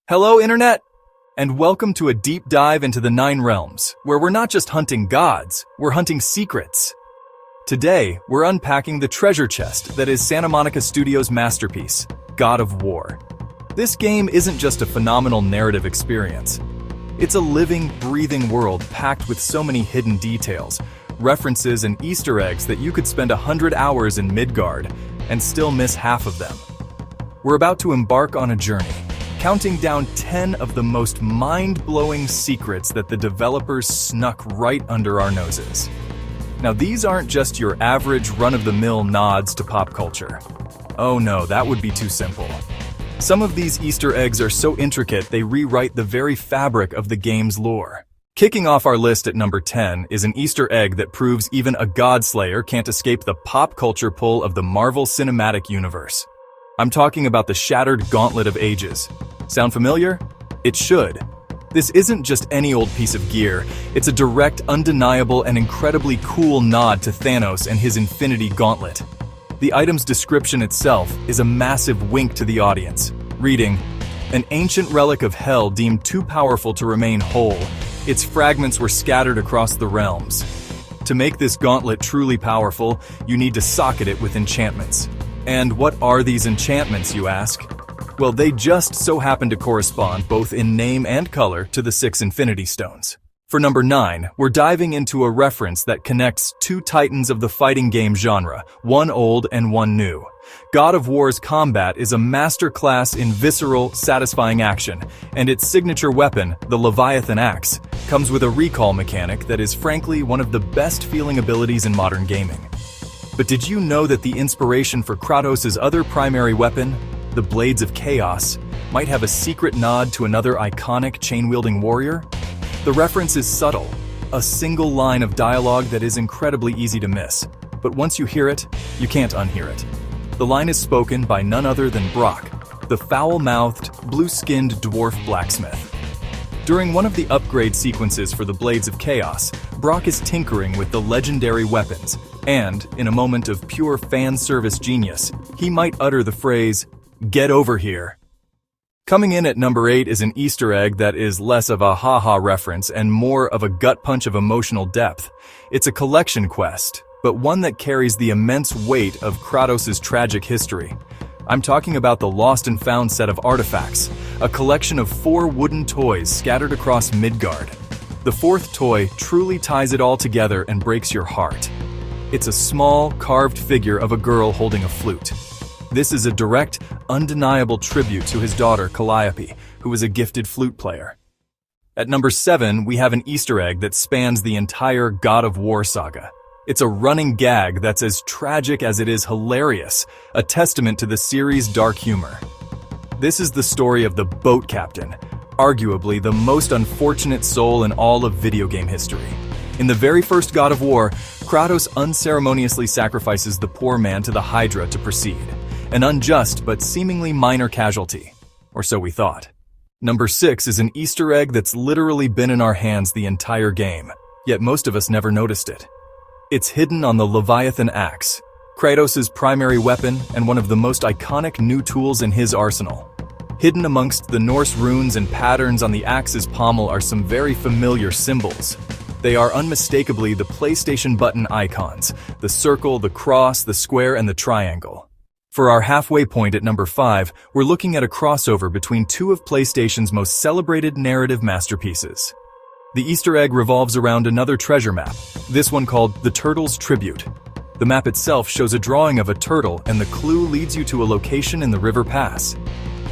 Hello, Internet! And welcome to a deep dive into the Nine Realms, where we're not just hunting gods, we're hunting secrets. Today, we're unpacking the treasure chest that is Santa Monica Studios' masterpiece, God of War. This game isn't just a phenomenal narrative experience. It's a living, breathing world packed with so many hidden details, references, and Easter eggs that you could spend 100 hours in Midgard and still miss half of them. We're about to embark on a journey, counting down 10 of the most mind-blowing secrets that the developers snuck right under our noses. Now, these aren't just your average run-of-the-mill nods to pop culture. Oh no, that would be too simple. Some of these Easter eggs are so intricate they rewrite the very fabric of the game's lore. Kicking off our list at number 10 is an Easter egg that proves even a Godslayer can't escape the pop culture pull of the Marvel Cinematic Universe. I'm talking about the Shattered Gauntlet of Ages. Sound familiar? It should. This isn't just any old piece of gear, it's a direct, undeniable, and incredibly cool nod to Thanos and his Infinity Gauntlet. The item's description itself is a massive wink to the audience, reading, "An ancient relic of hell deemed too powerful to remain whole, its fragments were scattered across the realms." To make this gauntlet truly powerful, you need to socket it with enchantments. And what are these enchantments, you ask? Well, they just so happen to correspond both in name and color to the 6 Infinity Stones. For number 9, we're diving into a reference that connects two titans of the fighting game genre, one old and one new. God of War's combat is a masterclass in visceral, satisfying action, and its signature weapon, the Leviathan Axe, comes with a recall mechanic that is frankly one of the best-feeling abilities in modern gaming. But did you know that the inspiration for Kratos' other primary weapon, the Blades of Chaos, might have a secret nod to another iconic chain-wielding warrior? The reference is subtle, a single line of dialogue that is incredibly easy to miss. But once you hear it, you can't unhear it. The line is spoken by none other than Brok, the foul-mouthed, blue-skinned dwarf blacksmith. During one of the upgrade sequences for the Blades of Chaos, Brok is tinkering with the legendary weapons, and, in a moment of pure fan service genius, he might utter the phrase, "Get over here." Coming in at number 8 is an Easter egg that is less of a ha-ha reference and more of a gut punch of emotional depth. It's a collection quest, but one that carries the immense weight of Kratos' tragic history. I'm talking about the Lost and Found set of artifacts, a collection of 4 wooden toys scattered across Midgard. The 4th toy truly ties it all together and breaks your heart. It's a small, carved figure of a girl holding a flute. This is a direct, undeniable tribute to his daughter, Calliope, who is a gifted flute player. At number 7, we have an Easter egg that spans the entire God of War saga. It's a running gag that's as tragic as it is hilarious, a testament to the series' dark humor. This is the story of the boat captain, arguably the most unfortunate soul in all of video game history. In the very first God of War, Kratos unceremoniously sacrifices the poor man to the Hydra to proceed. An unjust but seemingly minor casualty, or so we thought. Number 6 is an Easter egg that's literally been in our hands the entire game, yet most of us never noticed it. It's hidden on the Leviathan Axe, Kratos' primary weapon and one of the most iconic new tools in his arsenal. Hidden amongst the Norse runes and patterns on the axe's pommel are some very familiar symbols. They are unmistakably the PlayStation button icons, the circle, the cross, the square, and the triangle. For our halfway point at number 5, we're looking at a crossover between two of PlayStation's most celebrated narrative masterpieces. The Easter egg revolves around another treasure map, this one called The Turtle's Tribute. The map itself shows a drawing of a turtle, and the clue leads you to a location in the River Pass.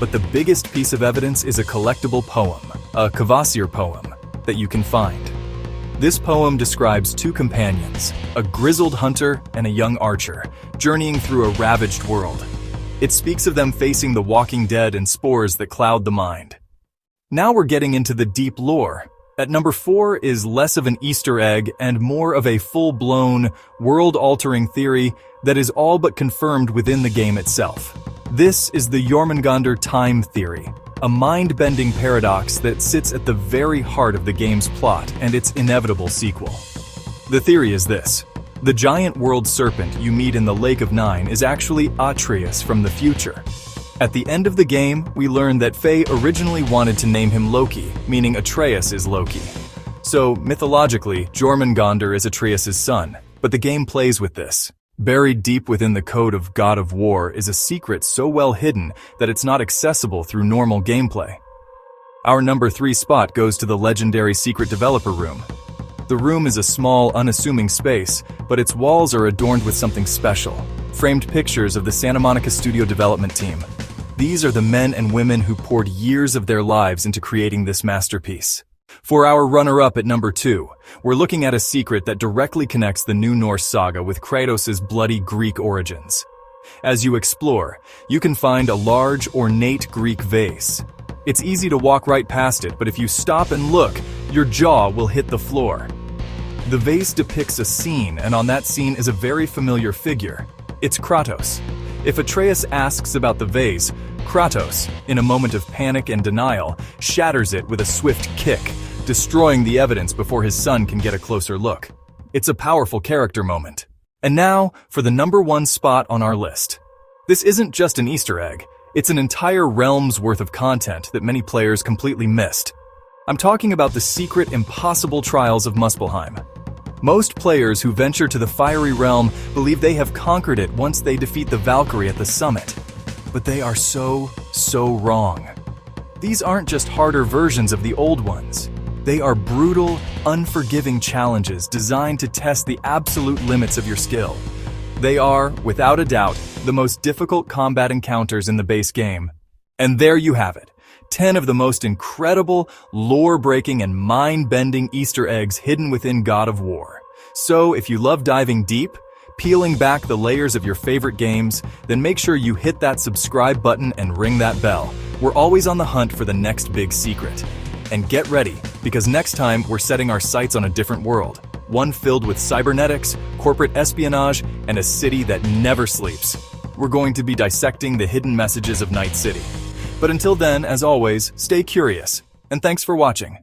But the biggest piece of evidence is a collectible poem, a Kvasir poem, that you can find. This poem describes two companions, a grizzled hunter and a young archer, journeying through a ravaged world. It speaks of them facing the walking dead and spores that cloud the mind. Now we're getting into the deep lore. At number 4 is less of an Easter egg and more of a full-blown, world-altering theory that is all but confirmed within the game itself. This is the Jormungandr time theory, a mind-bending paradox that sits at the very heart of the game's plot and its inevitable sequel. The theory is this: the giant world serpent you meet in the Lake of Nine is actually Atreus from the future. At the end of the game, we learn that Faye originally wanted to name him Loki, meaning Atreus is Loki. So, mythologically, Jormungandr is Atreus' son, but the game plays with this. Buried deep within the code of God of War is a secret so well hidden that it's not accessible through normal gameplay. Our number 3 spot goes to the legendary secret developer room. The room is a small, unassuming space, but its walls are adorned with something special. Framed pictures of the Santa Monica Studio development team. These are the men and women who poured years of their lives into creating this masterpiece. For our runner-up at number 2, we're looking at a secret that directly connects the New Norse saga with Kratos' bloody Greek origins. As you explore, you can find a large, ornate Greek vase. It's easy to walk right past it, but if you stop and look, your jaw will hit the floor. The vase depicts a scene, and on that scene is a very familiar figure. It's Kratos. If Atreus asks about the vase, Kratos, in a moment of panic and denial, shatters it with a swift kick, destroying the evidence before his son can get a closer look. It's a powerful character moment. And now, for the number 1 spot on our list. This isn't just an Easter egg, it's an entire realm's worth of content that many players completely missed. I'm talking about the secret impossible trials of Muspelheim. Most players who venture to the fiery realm believe they have conquered it once they defeat the Valkyrie at the summit. But they are so wrong. These aren't just harder versions of the old ones. They are brutal, unforgiving challenges designed to test the absolute limits of your skill. They are, without a doubt, the most difficult combat encounters in the base game. And there you have it. 10 of the most incredible, lore-breaking, and mind-bending Easter eggs hidden within God of War. So, if you love diving deep, peeling back the layers of your favorite games, then make sure you hit that subscribe button and ring that bell. We're always on the hunt for the next big secret. And get ready, because next time we're setting our sights on a different world. One filled with cybernetics, corporate espionage, and a city that never sleeps. We're going to be dissecting the hidden messages of Night City. But until then, as always, stay curious, and thanks for watching.